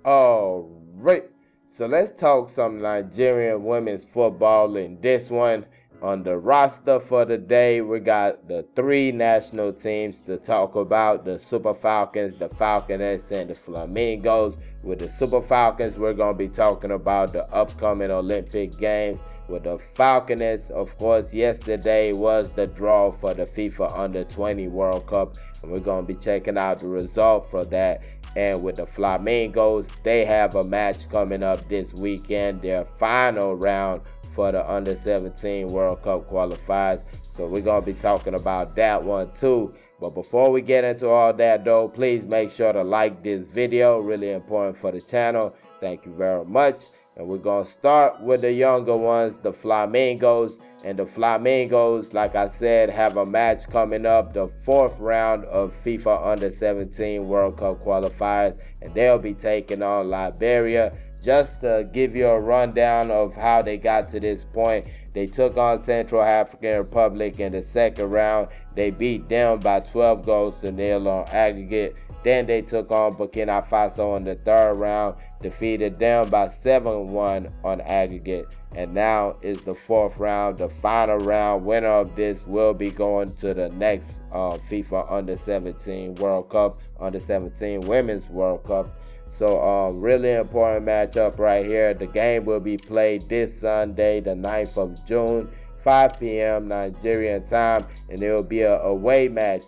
Alright, so let's talk some Nigerian women's football in this one. On the roster for the day, we got the three national teams to talk about: the Super Falcons, the Falconets, and the Flamingos. With the Super Falcons, we're going to be talking about the upcoming Olympic Games. With the Falconets, of course, yesterday was the draw for the FIFA Under-20 World Cup, and we're going to be checking out the result for that. And with the Flamingos, they have a match coming up this weekend, their final round for the Under-17 World Cup qualifiers. So we're going to be talking about that one too. But before we get into all that though, please make sure to like this video. Really important for the channel. Thank you very much. And we're going to start with the younger ones, the Flamingos. And the Flamingos, like I said, have a match coming up, the fourth round of FIFA Under-17 World Cup qualifiers. And they'll be taking on Liberia. Just to give you a rundown of how they got to this point, they took on Central African Republic in the second round. They beat them by 12 goals to nil on aggregate. Then they took on Burkina Faso in the third round, defeated them by 7-1 on aggregate. And now is the fourth round, the final round. Winner of this will be going to the next FIFA Under-17 World Cup, Under-17 Women's World Cup. So really important matchup right here. The game will be played this Sunday, the 9th of June, 5 p.m. Nigerian time, and it will be a away match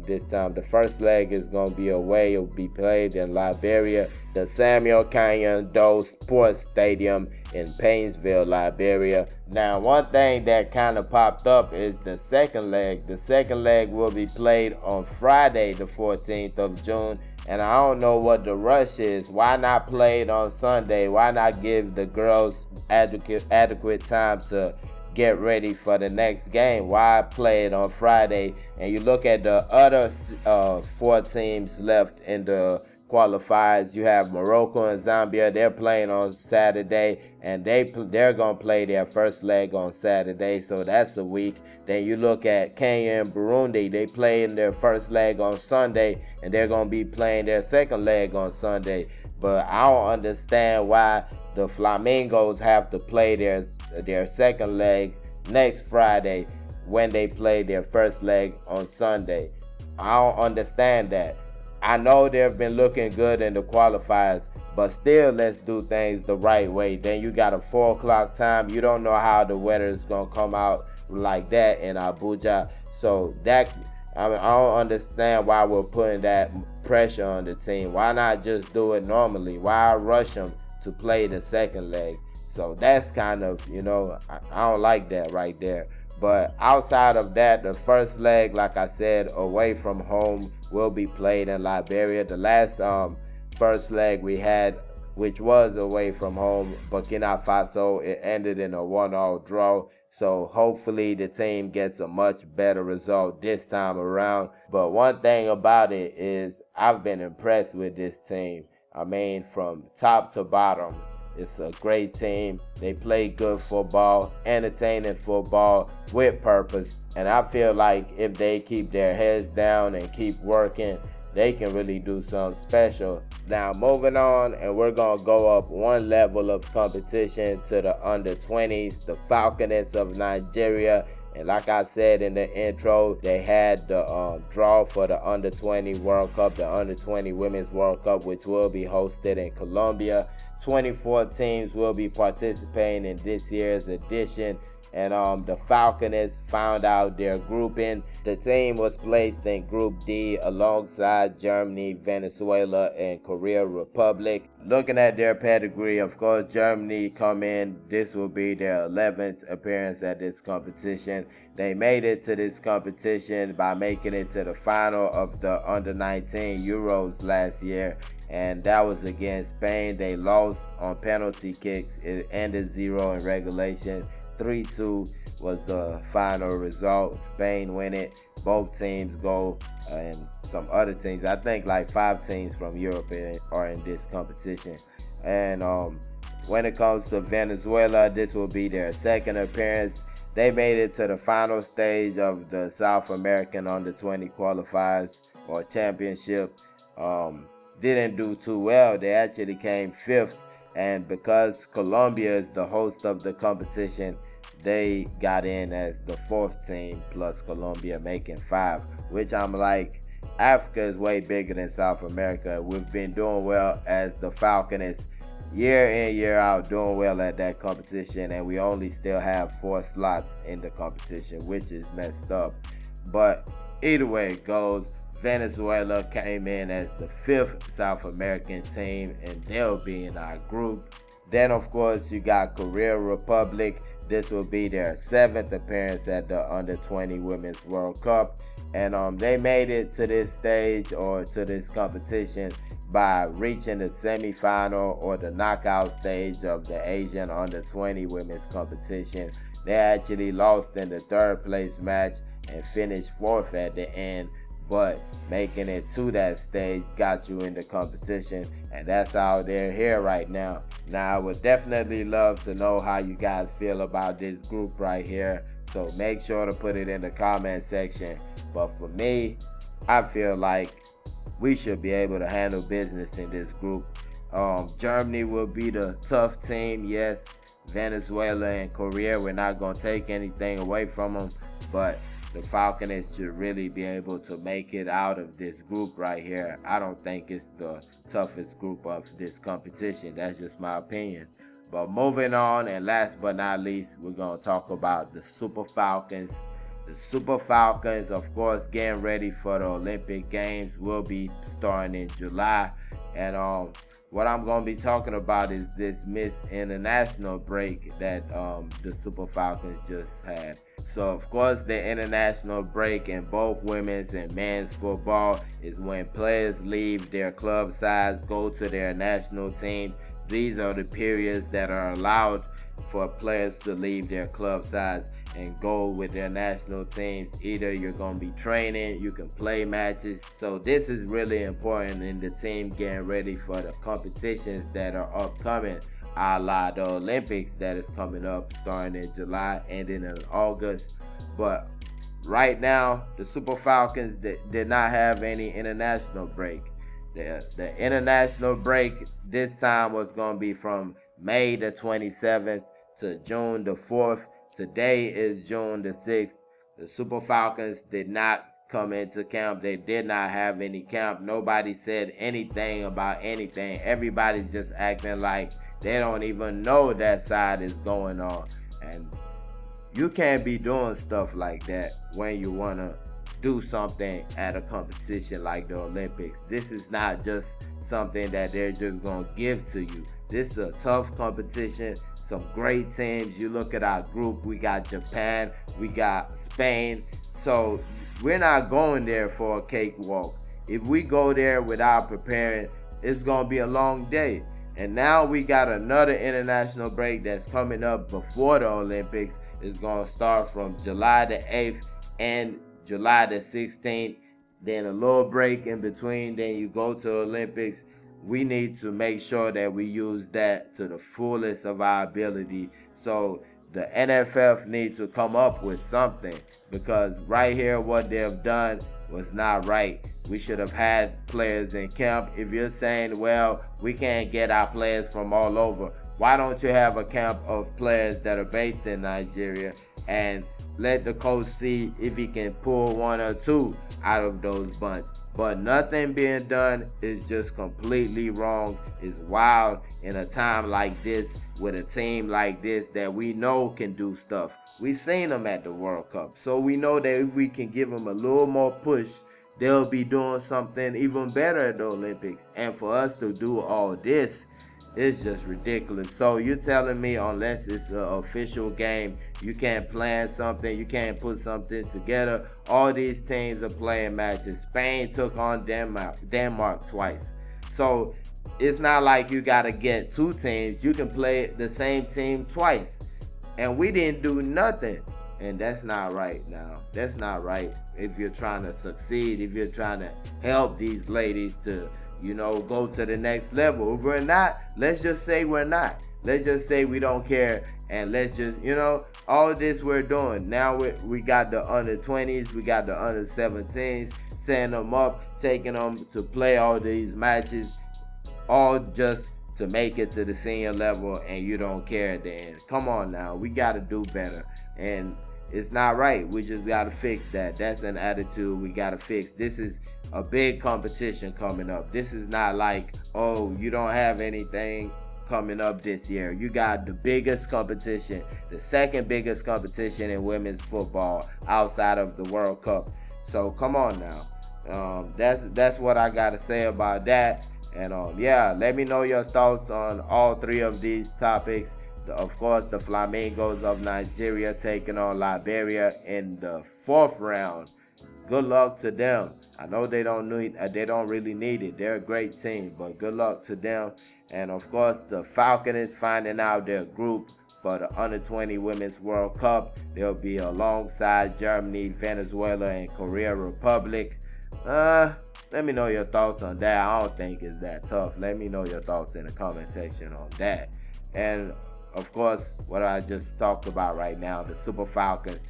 this time. The first leg is going to be away. It will be played in Liberia, the Samuel Canyon Doe Sports Stadium in Painesville, Liberia. Now, one thing that kind of popped up is the second leg. The second leg will be played on Friday, the 14th of June. And I don't know what the rush is. Why not play it on Sunday? Why not give the girls adequate time to get ready for the next game? Why play it on Friday? And you look at the other four teams left in the qualifiers. You have Morocco and Zambia. They're playing on Saturday, and they're gonna play their first leg on Saturday, so that's a week. Then you look at Kenya and Burundi. They play in their first leg on Sunday, and they're gonna be playing their second leg on Sunday. But I don't understand why the Flamingos have to play their second leg next Friday when they play their first leg on Sunday. I don't understand that. I know they've been looking good in the qualifiers, but still, let's do things the right way. Then you got a 4 o'clock time. You don't know how the weather is going to come out like that in Abuja. So I don't understand why we're putting that pressure on the team. Why not just do it normally? Why rush them to play the second leg? So that's kind of, I don't like that right there. But outside of that, the first leg, like I said, away from home, will be played in Liberia. The last first leg we had, which was away from home, Burkina Faso, it ended in a 1-all draw. So hopefully the team gets a much better result this time around. But one thing about it is I've been impressed with this team. I mean, from top to bottom. It's a great team. They play good football, entertaining football with purpose. And I feel like if they keep their heads down and keep working, they can really do something special. Now, moving on, and we're going to go up one level of competition to the under-20s, the Falconets of Nigeria. And like I said in the intro, they had the draw for the Under-20 World Cup, the Under-20 Women's World Cup, which will be hosted in Colombia. 24 teams will be participating in this year's edition. And the Falconets found out their grouping. The team was placed in Group D alongside Germany, Venezuela, and Korea Republic. Looking at their pedigree, of course, Germany come in. This will be their 11th appearance at this competition. They made it to this competition by making it to the final of the Under-19 Euros last year. And that was against Spain. They lost on penalty kicks. It ended 0 in regulation. 3-2 was the final result. Spain win it. Both teams go, and some other teams, I think like 5 teams from Europe are in this competition. And when it comes to Venezuela, this will be their second appearance. They made it to the final stage of the South American Under-20 qualifiers or championship. didn't do too well. They actually came 5th. And because Colombia is the host of the competition, they got in as the 4th team, plus Colombia making 5, which I'm like, Africa is way bigger than South America. We've been doing well as the Falconets year in, year out, doing well at that competition, and we only still have 4 slots in the competition, which is messed up. But either way it goes, Venezuela came in as the 5th South American team, and they'll be in our group. Then, of course, you got Korea Republic. This will be their 7th appearance at the Under-20 Women's World Cup. And they made it to this stage, or to this competition, by reaching the semifinal or the knockout stage of the Asian Under-20 Women's Competition. They actually lost in the 3rd place match and finished 4th at the end. But making it to that stage got you in the competition, and that's how they're here right now. Now, I would definitely love to know how you guys feel about this group right here, so make sure to put it in the comment section. But for me, I feel like we should be able to handle business in this group. Germany will be the tough team, yes. Venezuela and Korea, we're not going to take anything away from them, but the Falconets should really be able to make it out of this group right here. I don't think it's the toughest group of this competition. That's just my opinion. But moving on, and last but not least, we're going to talk about the Super Falcons. The Super Falcons, of course, getting ready for the Olympic Games, will be starting in July. And what I'm going to be talking about is this missed international break that the Super Falcons just had. So, of course, the international break in both women's and men's football is when players leave their club sides, go to their national team. These are the periods that are allowed for players to leave their club sides and go with their national teams. Either you're going to be training, you can play matches. So this is really important in the team getting ready for the competitions that are upcoming, a la the Olympics that is coming up starting in July, ending in August. But right now, the Super Falcons did not have any international break. The international break this time was going to be from May the 27th to June the 4th. Today is June the 6th. The Super Falcons did not come into camp. They did not have any camp. Nobody said anything about anything. Everybody's just acting like they don't even know that side is going on. And you can't be doing stuff like that when you want to do something at a competition like the Olympics. This is not just something that they're just going to give to you. This is a tough competition. Some great teams. You look at our group, we got Japan, we got Spain. So we're not going there for a cakewalk. If we go there without preparing, it's going to be a long day. And now we got another international break that's coming up before the Olympics. It's going to start from July the 8th and July the 16th. Then a little break in between. Then you go to Olympics. We need to make sure that we use that to the fullest of our ability. So the NFF needs to come up with something, because right here what they've done was not right. We should have had players in camp. If you're saying, well, we can't get our players from all over, why don't you have a camp of players that are based in Nigeria and let the coach see if he can pull 1 or 2 out of those bunch? But nothing being done is just completely wrong. It's wild in a time like this with a team like this that we know can do stuff. We've seen them at the World Cup. So we know that if we can give them a little more push, they'll be doing something even better at the Olympics. And for us to do all this, it's just ridiculous. So you're telling me unless it's an official game, you can't plan something, you can't put something together? All these teams are playing matches. Spain took on Denmark twice. So it's not like you got to get 2 teams. You can play the same team twice. And we didn't do nothing. And that's not right now. That's not right if you're trying to succeed, if you're trying to help these ladies to go to the next level. If we're not, let's just say we're not. Let's just say we don't care, and let's just, all this we're doing. Now we got the under 20s, we got the under 17s, setting them up, taking them to play all these matches, all just to make it to the senior level, and you don't care at the end. Come on now, we got to do better, and it's not right. We just got to fix that. That's an attitude we got to fix. This is a big competition coming up. This is not like, oh, you don't have anything coming up this year. You got the biggest competition, the second biggest competition in women's football outside of the World Cup. So come on now. That's what I got to say about that. And yeah, let me know your thoughts on all three of these topics. Of course, the Flamingos of Nigeria taking on Liberia in the 4th round. Good luck to them. I know they don't really need it. They're a great team, but good luck to them. And of course, the Falconets finding out their group for the Under-20 Women's World Cup. They'll be alongside Germany, Venezuela, and Korea Republic. Let me know your thoughts on that. I don't think it's that tough. Let me know your thoughts in the comment section on that. And of course, what I just talked about right now, the Super Falcons.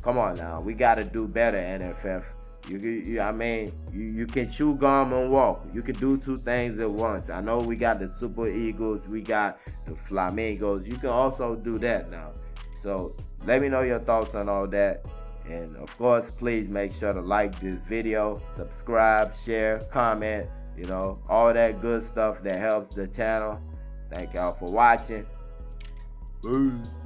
Come on now, we got to do better, NFF. You can chew gum and walk. You can do two things at once. I know we got the Super Eagles, we got the Flamingos. You can also do that now. So let me know your thoughts on all that. And of course, please make sure to like this video, subscribe, share, comment, all that good stuff that helps the channel. Thank y'all for watching. Peace.